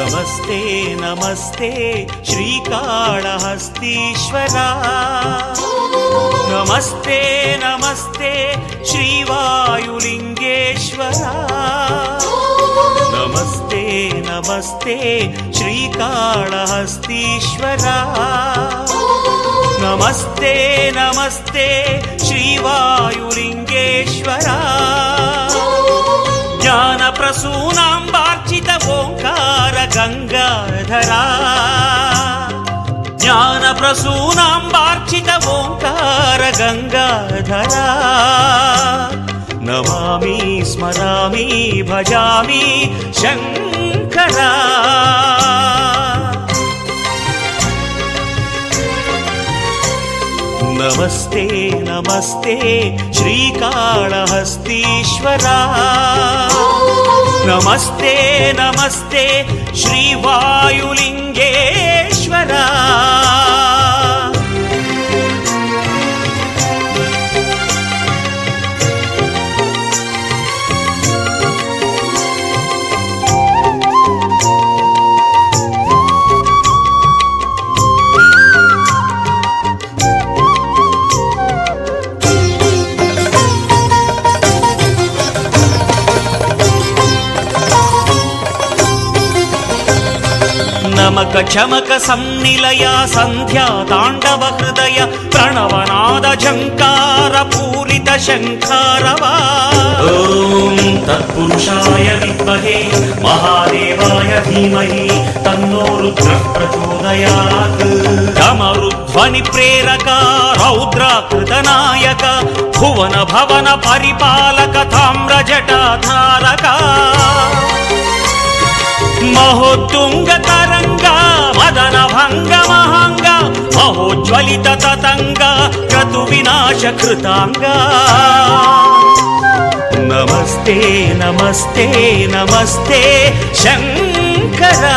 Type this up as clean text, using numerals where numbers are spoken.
नमस्ते नमस्ते श्रीकाळहस्तीश्वरा नमस्ते नमस्ते श्रीवायुलिङ्गेश्वरा नमस्ते नमस्ते श्रीकाळहस्तीश्वरा नमस्ते नमस्ते श्रीवायुलिङ्गेश्वरा ज्ञानप्रसूनाम्बार्चित ओंकार गंगाधरा ज्ञानप्रसूनाम्बार्चित ओंकार गंगाधरा नमामि स्मरामि भजामि शंकरा नमस्ते नमस्ते श्रीकाळहस्तीश्वरा नमस्ते नमस्ते श्रीवायुलिङ्गेश्वरा नमक चमक सम्निलय संध्या तांडव हृदय प्रणवनाद झंकार पूरित शंखारवा ओम तत्पुरुषाय विद्महे महादेवाय धीमहि तन्नो रुद्रः प्रचोदयात् डमरुध्वनि प्रेरक रौद्राकृत नायक भुवन भवन परिपालक ताम्रजटाधारक महोत्तुंग तरंग मदन भंग महांग महोज्वलित ततंग क्रतु विनाश कृतांग नमस्ते नमस्ते नमस्ते शंकरा